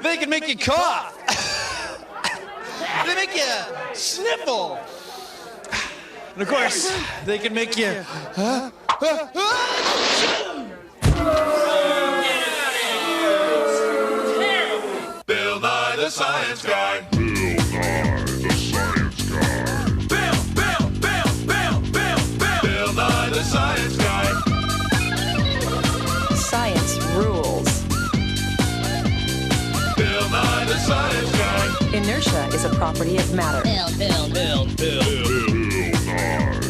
They can make you cough. They make you sniffle. And of course, they can make you... Bill Nye the Science Guy. Bill Nye the Science Guy. Science rules. Bill Nye the Science Guy. Inertia is a property of matter. Bill Nye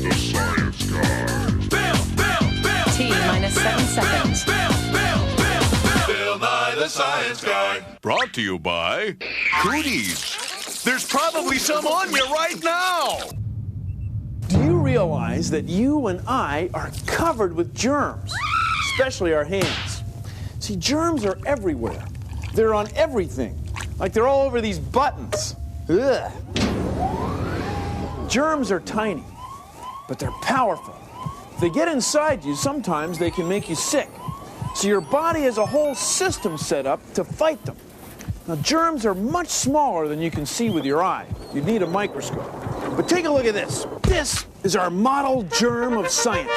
the Science Guy. T minus 7 seconds. Bill Nye the Science Guy. Brought to you by Cooties. There's probably some on you right now. Do you realize that you and I are covered with germs, especially our hands? See, germs are everywhere. They're on everything, like they're all over these buttons. Ugh. Germs are tiny, but they're powerful. If they get inside you, sometimes they can make you sick. So your body has a whole system set up to fight them. Now, germs are much smaller than you can see with your eye. You'd need a microscope. But take a look at this. This is our model germ of science.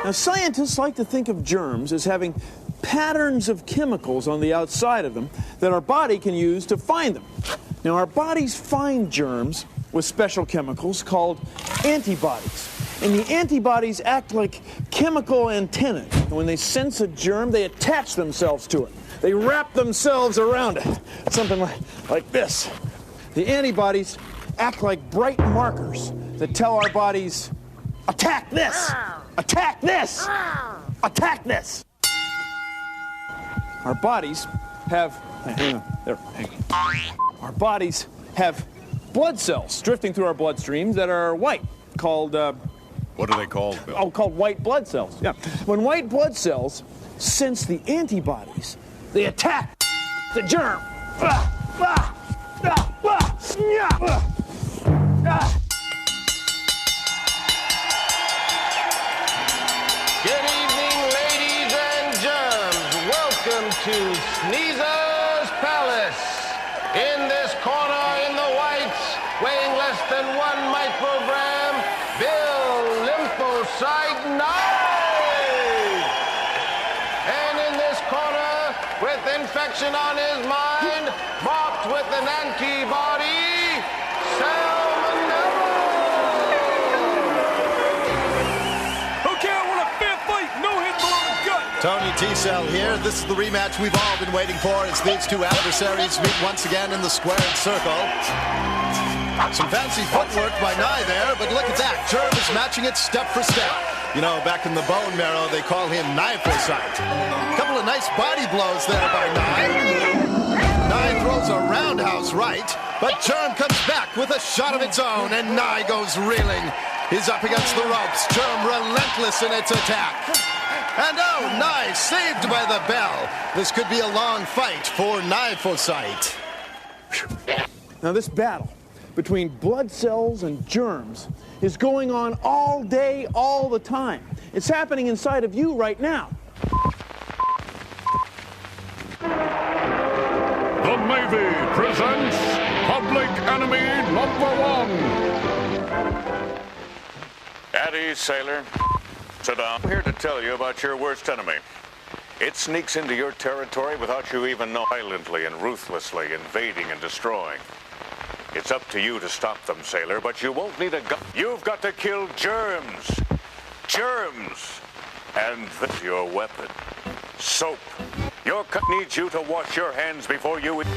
Now, scientists like to think of germs as having patterns of chemicals on the outside of them that our body can use to find them. Now, our bodies find germs with special chemicals called antibodies. And the antibodies act like chemical antennae. And when they sense a germ, they attach themselves to it. They wrap themselves around it. Something like this. The antibodies act like bright markers that tell our bodies, attack this, attack this, attack this. Our bodies have, our bodies have blood cells drifting through our bloodstream that are white, called, What are they called, Bill? Oh, called white blood cells. Yeah. When white blood cells sense the antibodies, they attack the germ. Good evening, ladies and germs. Welcome to Sneezer's Palace. In this corner in the whites, weighing less than 1 microgram, Bill Lymphocyte Knight. And in this corner, with infection on his mind, marked with an antibody, Salmonella. Okay, I want a fair fight. No hit below the gut. Tony T-Cell here. This is the rematch we've all been waiting for as these two adversaries meet once again in the squared circle. Some fancy footwork by Nye there, but look at that. Germ is matching it step for step. You know, back in the bone marrow, they call him Nyphocyte. A couple of nice body blows there by Nye. Nye throws a roundhouse right, but Germ comes back with a shot of its own, and Nye goes reeling. He's up against the ropes. Germ relentless in its attack. And oh, Nye saved by the bell. This could be a long fight for Nyphocyte. Now, this battle between blood cells and germs is going on all day, all the time. It's happening inside of you right now. The Navy presents Public Enemy #1. At ease, sailor. Sit down. I'm here to tell you about your worst enemy. It sneaks into your territory without you even knowing, violently and ruthlessly invading and destroying. It's up to you to stop them, sailor, but you won't need a gun. You've got to kill germs. Germs. And that's your weapon. Soap. Your cut needs you to wash your hands before you eat.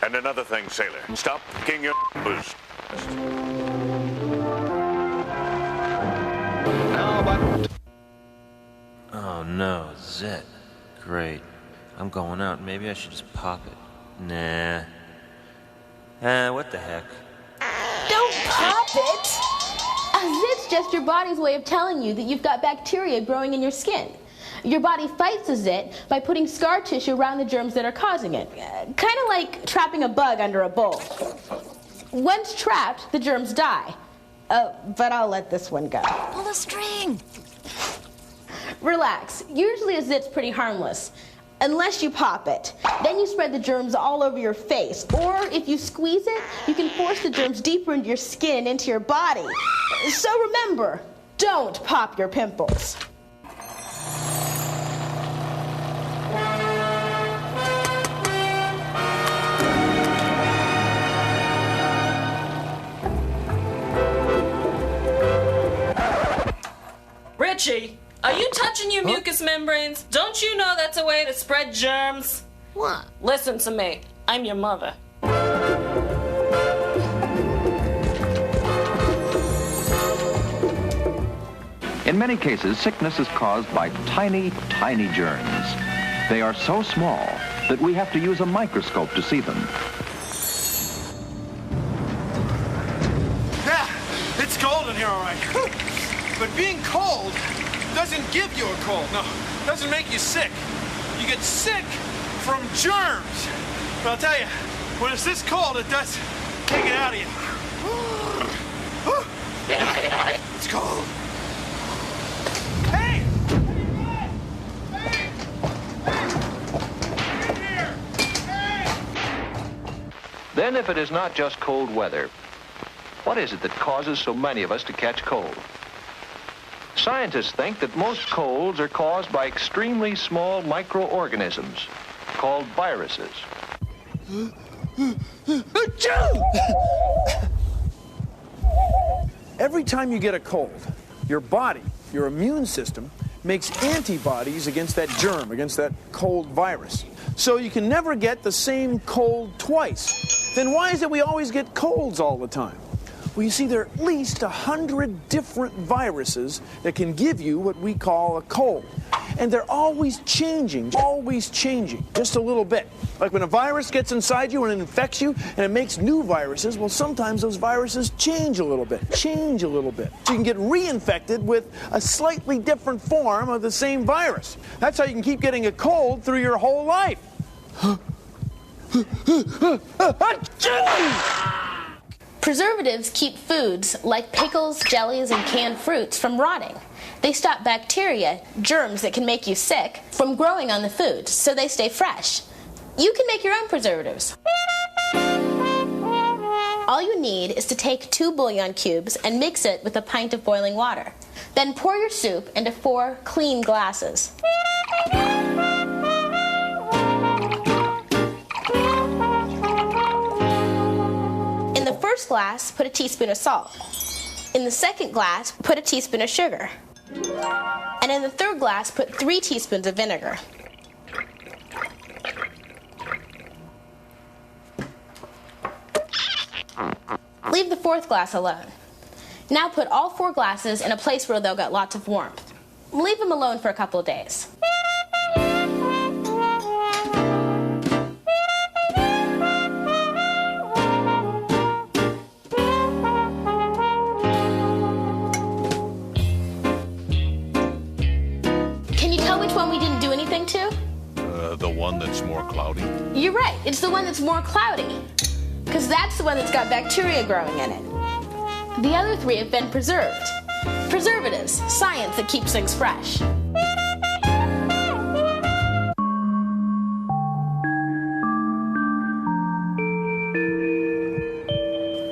And another thing, sailor. Stop picking your booze. Oh no, Zit. Great. I'm going out. Maybe I should just pop it. Nah. What the heck? Don't pop it! Zit's just your body's way of telling you that you've got bacteria growing in your skin. Your body fights a zit by putting scar tissue around the germs that are causing it. Kind of like trapping a bug under a bowl. Once trapped, the germs die. But I'll let this one go. Pull the string. Relax. Usually a zit's pretty harmless. unless you pop it. Then you spread the germs all over your face. Or if you squeeze it, you can force the germs deeper into your skin, into your body. So remember, don't pop your pimples. Richie, are you touching your mucous membranes? Don't you know that's a way to spread germs? What? Listen to me. I'm your mother. In many cases, sickness is caused by tiny, tiny germs. They are so small that we have to use a microscope to see them. Yeah, it's cold in here, all right. But being cold doesn't give you a cold. No, it doesn't make you sick. You get sick from germs. But I'll tell you, when it's this cold, it does take it out of you. It's cold. Hey! Then if it is not just cold weather, what is it that causes so many of us to catch cold? Scientists think that most colds are caused by extremely small microorganisms called viruses. Every time you get a cold, your body, your immune system, makes antibodies against that germ, against that cold virus. So you can never get the same cold twice. Then why is it we always get colds all the time? Well, you see, there are at least 100 different viruses that can give you what we call a cold. And they're always changing, just a little bit. Like when a virus gets inside you and it infects you and it makes new viruses, well, sometimes those viruses change a little bit. So you can get reinfected with a slightly different form of the same virus. That's how you can keep getting a cold through your whole life. Preservatives keep foods like pickles, jellies, and canned fruits from rotting. They stop bacteria, germs that can make you sick, from growing on the food, so they stay fresh. You can make your own preservatives. All you need is to take 2 bouillon cubes and mix it with a pint of boiling water. Then pour your soup into 4 clean glasses. In the first glass, put a teaspoon of salt. In the second glass, put a teaspoon of sugar. And in the third glass, put 3 teaspoons of vinegar. Leave the fourth glass alone. Now put all 4 glasses in a place where they'll get lots of warmth. Leave them alone for a couple of days. The one that's more cloudy? You're right. It's the one that's more cloudy. Because that's the one that's got bacteria growing in it. The other 3 have been preserved. Preservatives, science that keeps things fresh.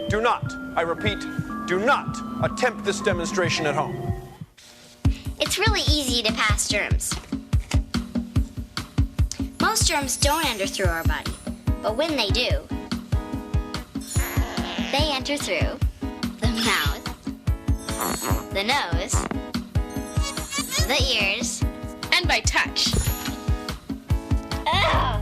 Do not, I repeat, do not attempt this demonstration at home. It's really easy to pass germs. Most germs don't enter through our body, but when they do, they enter through the mouth, the nose, the ears, and by touch. Ugh.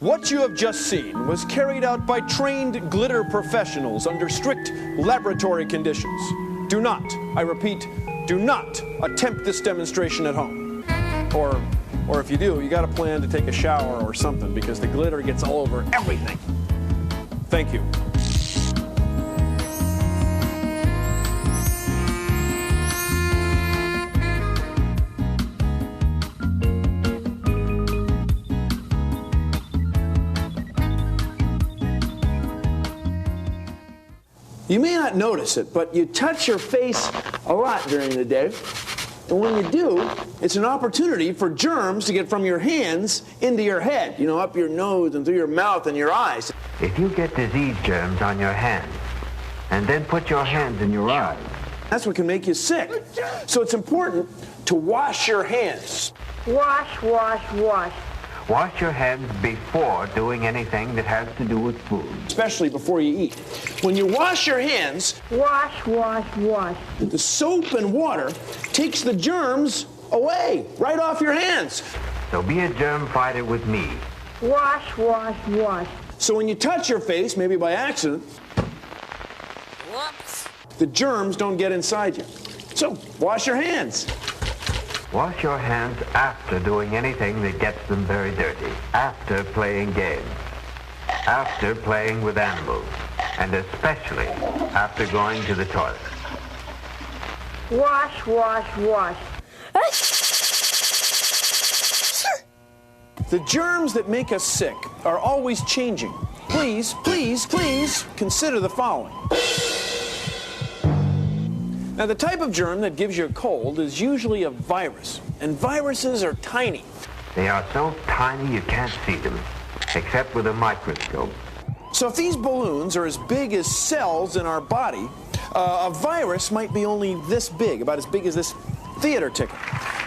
What you have just seen was carried out by trained glitter professionals under strict laboratory conditions. Do not, I repeat, do not attempt this demonstration at home. Or if you do, you got to plan to take a shower or something because the glitter gets all over everything. Thank you. You may not notice it, but you touch your face a lot during the day. And when you do, it's an opportunity for germs to get from your hands into your head, you know, up your nose and through your mouth and your eyes. If you get disease germs on your hands and then put your hands in your eyes, that's what can make you sick. So it's important to wash your hands. Wash, wash, wash. Wash your hands before doing anything that has to do with food. Especially before you eat. When you wash your hands, wash, wash, wash. The soap and water takes the germs away, right off your hands. So be a germ fighter with me. Wash, wash, wash. So when you touch your face, maybe by accident, whoops, the germs don't get inside you. So wash your hands. Wash your hands after doing anything that gets them very dirty. After playing games. After playing with animals. And especially after going to the toilet. Wash, wash, wash. The germs that make us sick are always changing. Please, please, please consider the following. Now, the type of germ that gives you a cold is usually a virus, and viruses are tiny. They are so tiny you can't see them, except with a microscope. So if these balloons are as big as cells in our body, a virus might be only this big, about as big as this theater ticket.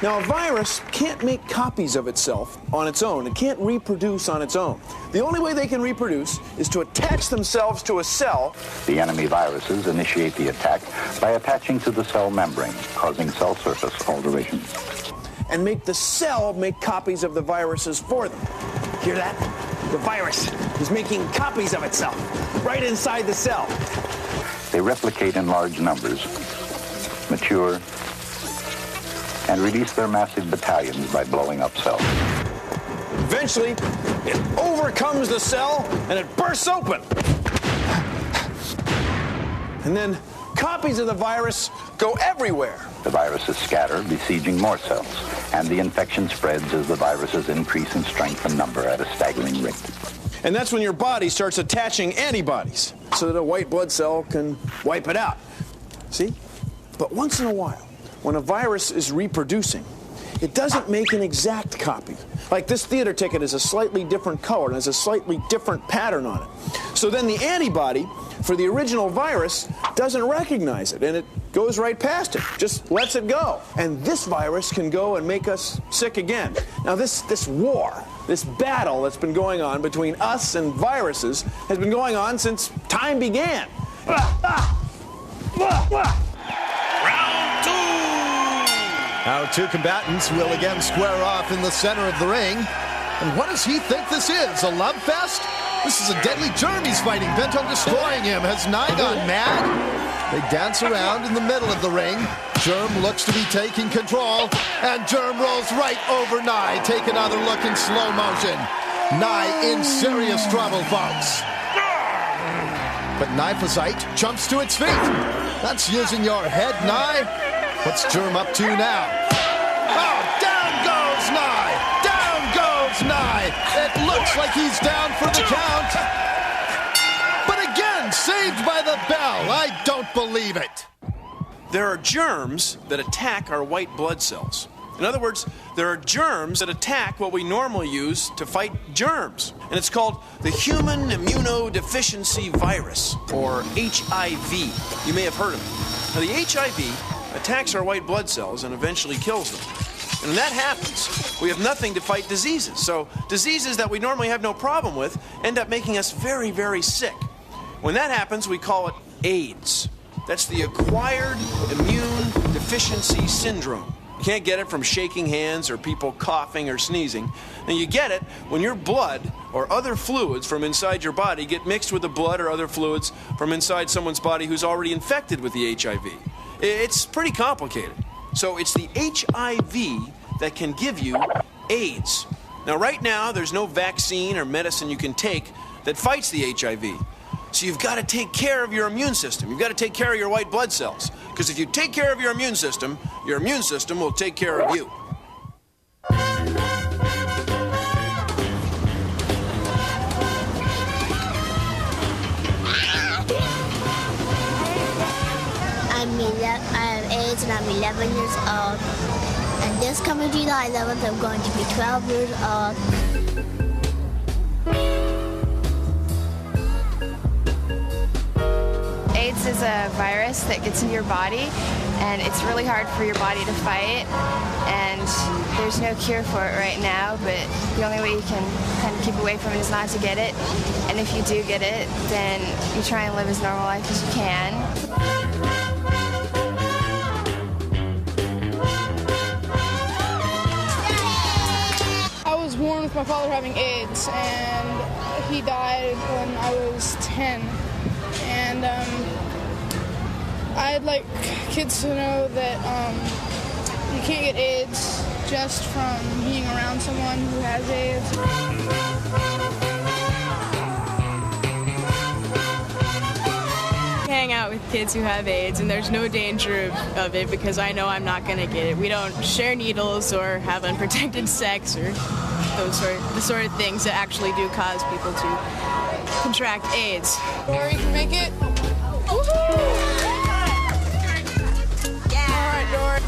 Now, a virus can't make copies of itself on its own. It can't reproduce on its own. The only way they can reproduce is to attach themselves to a cell. The enemy viruses initiate the attack by attaching to the cell membrane, causing cell surface alterations. And make the cell make copies of the viruses for them. Hear that? The virus is making copies of itself right inside the cell. They replicate in large numbers, mature, and release their massive battalions by blowing up cells. Eventually, it overcomes the cell and it bursts open. And then copies of the virus go everywhere. The viruses scatter, besieging more cells, and the infection spreads as the viruses increase in strength and number at a staggering rate. And that's when your body starts attaching antibodies so that a white blood cell can wipe it out. See? But once in a while, when a virus is reproducing, it doesn't make an exact copy. Like this theater ticket is a slightly different color and has a slightly different pattern on it. So then the antibody for the original virus doesn't recognize it, and it goes right past it, just lets it go. And this virus can go and make us sick again. Now this war, this battle that's been going on between us and viruses has been going on since time began. Our two combatants will again square off in the center of the ring. And what does he think this is, a love fest? This is a deadly germ he's fighting, bent on destroying him. Has Nye gone mad? They dance around in the middle of the ring. Germ looks to be taking control, and Germ rolls right over Nye. Take another look in slow motion. Nye in serious trouble, folks. But Glyphosate jumps to its feet. That's using your head, Nye. What's Germ up to now? Oh, down goes Nye! Down goes Nye! It looks like he's down for the count. But again, saved by the bell. I don't believe it. There are germs that attack our white blood cells. In other words, there are germs that attack what we normally use to fight germs. And it's called the human immunodeficiency virus, or HIV. You may have heard of it. Now, the HIV attacks our white blood cells and eventually kills them. And when that happens, we have nothing to fight diseases. So diseases that we normally have no problem with end up making us very, very sick. When that happens, we call it AIDS. That's the acquired immune deficiency syndrome. You can't get it from shaking hands or people coughing or sneezing. And you get it when your blood or other fluids from inside your body get mixed with the blood or other fluids from inside someone's body who's already infected with the HIV. It's pretty complicated. So it's the HIV that can give you AIDS. Now, right now, there's no vaccine or medicine you can take that fights the HIV. So you've got to take care of your immune system. You've got to take care of your white blood cells. Because if you take care of your immune system will take care of you. I have AIDS and I'm 11 years old. This coming July 11th, I'm going to be 12 years old. AIDS is a virus that gets into your body, and it's really hard for your body to fight, and there's no cure for it right now, but the only way you can kind of keep away from it is not to get it, and if you do get it, then you try and live as normal life as you can. I was born with my father having AIDS, and he died when I was 10. And I'd like kids to know that you can't get AIDS just from being around someone who has AIDS. Hang out with kids who have AIDS, and there's no danger of it because I know I'm not going to get it. We don't share needles or have unprotected sex or the sort of things that actually do cause people to contract AIDS. Dory can make it.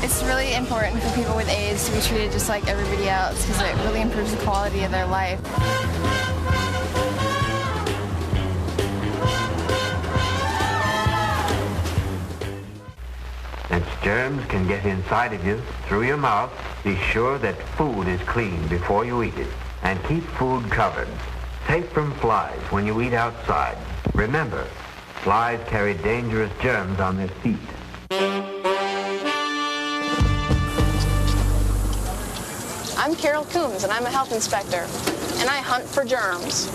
It's really important for people with AIDS to be treated just like everybody else because it really improves the quality of their life. Since germs can get inside of you through your mouth, be sure that food is clean before you eat it. And keep food covered, safe from flies when you eat outside. Remember, flies carry dangerous germs on their feet. I'm Carol Coombs, and I'm a health inspector, and I hunt for germs.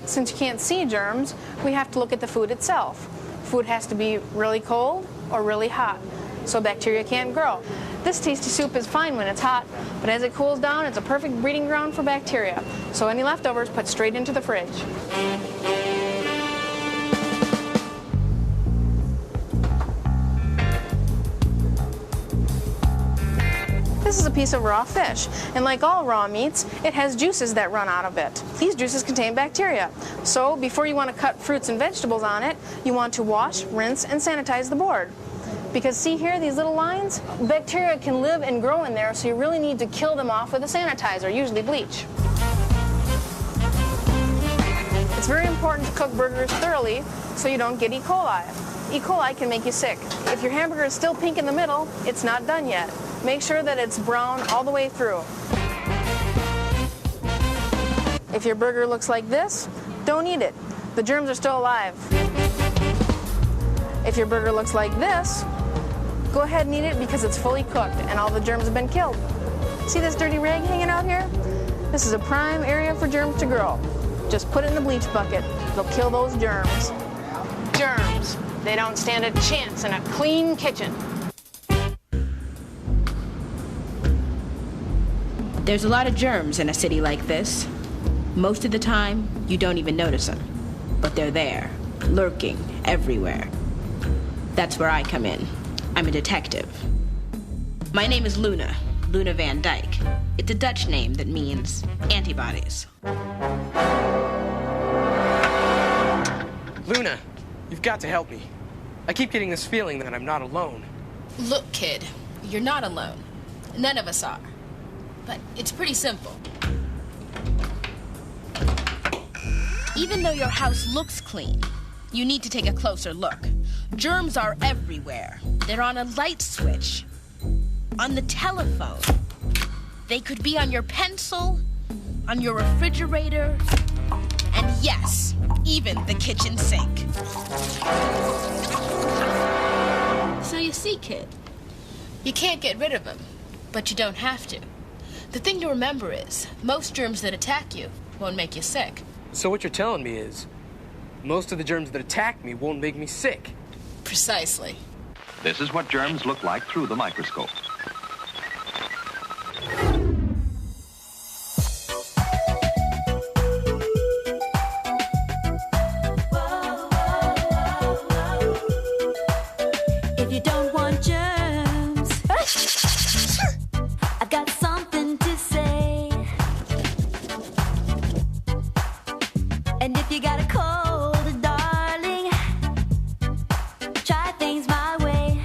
Since you can't see germs, we have to look at the food itself. Food has to be really cold or really hot, so bacteria can't grow. This tasty soup is fine when it's hot, but as it cools down, it's a perfect breeding ground for bacteria. So any leftovers put straight into the fridge. This is a piece of raw fish, and like all raw meats, it has juices that run out of it. These juices contain bacteria. So before you want to cut fruits and vegetables on it, you want to wash, rinse, and sanitize the board. Because see here, these little lines? Bacteria can live and grow in there, so you really need to kill them off with a sanitizer, usually bleach. It's very important to cook burgers thoroughly so you don't get E. coli. E. coli can make you sick. If your hamburger is still pink in the middle, it's not done yet. Make sure that it's brown all the way through. If your burger looks like this, don't eat it. The germs are still alive. If your burger looks like this, go ahead and eat it because it's fully cooked and all the germs have been killed. See this dirty rag hanging out here? This is a prime area for germs to grow. Just put it in the bleach bucket. It'll kill those germs. Germs. They don't stand a chance in a clean kitchen. There's a lot of germs in a city like this. Most of the time, you don't even notice them. But they're there, lurking everywhere. That's where I come in. I'm a detective. My name is Luna Van Dyke. It's a Dutch name that means antibodies. Luna, you've got to help me. I keep getting this feeling that I'm not alone. Look, kid, you're not alone. None of us are. But it's pretty simple. Even though your house looks clean, you need to take a closer look. Germs are everywhere. They're on a light switch, on the telephone. They could be on your pencil, on your refrigerator, and yes, even the kitchen sink. So you see, kid, you can't get rid of them, but you don't have to. The thing to remember is, most germs that attack you won't make you sick. So what you're telling me is, most of the germs that attack me won't make me sick. Precisely. This is what germs look like through the microscope. If you don't want germs, I've got something to say. And if you got a cold, darling, try things my way.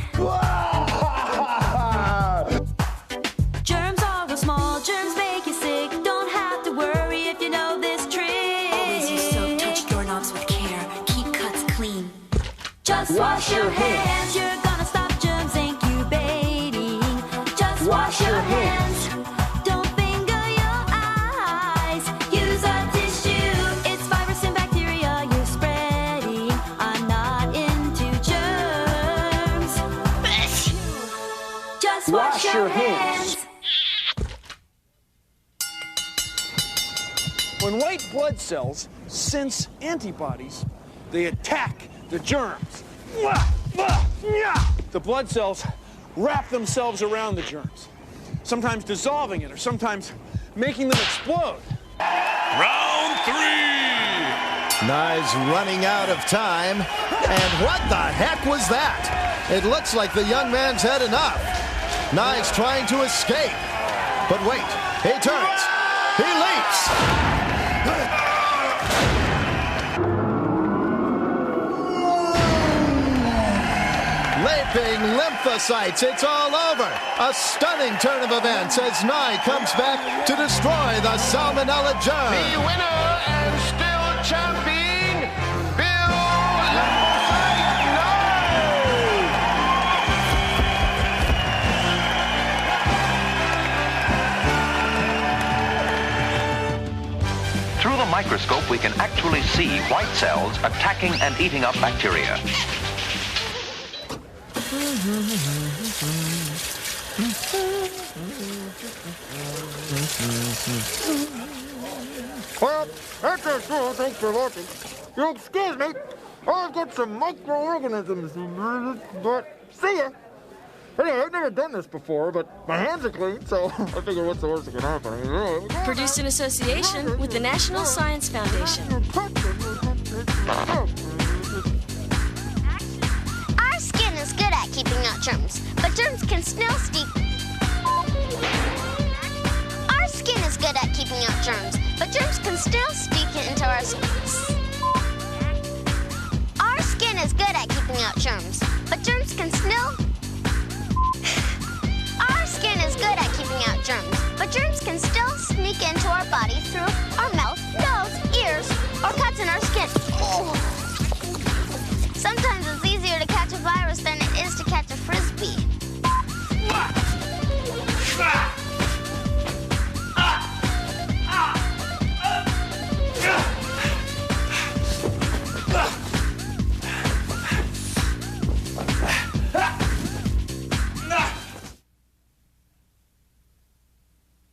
Just wash your hands. You're gonna stop germs incubating. Just wash your hands. Don't finger your eyes. Use a tissue. It's virus and bacteria you're spreading. I'm not into germs. Just wash your hands. When white blood cells sense antibodies, they attack the germs. The blood cells wrap themselves around the germs, sometimes dissolving it or sometimes making them explode. Round 3! Nye's running out of time. And what the heck was that? It looks like the young man's had enough. Nye's trying to escape. But wait, he turns. He leaps. Leaping lymphocytes, it's all over. A stunning turn of events as Nye comes back to destroy the Salmonella germ. The winner and still champion, Bill Lymphocyte Nye. Through the microscope, we can actually see white cells attacking and eating up bacteria. Well, that's it. Thanks for watching. You'll excuse me. I've got some microorganisms, but see ya. Anyway, I've never done this before, but my hands are clean, so I figure what's the worst that can happen? Produced in association with the National Science Foundation. Our skin is good at keeping out germs, but germs can still sneak. Our skin is good at keeping out germs, but germs can still sneak into our skin. Our skin is good at keeping out germs, but germs can still. Our skin is good at keeping out germs, but germs can still sneak into our body through our mouth, nose, ears, or cuts in our skin. Sometimes it's easier to catch a virus than it is to catch a frisbee.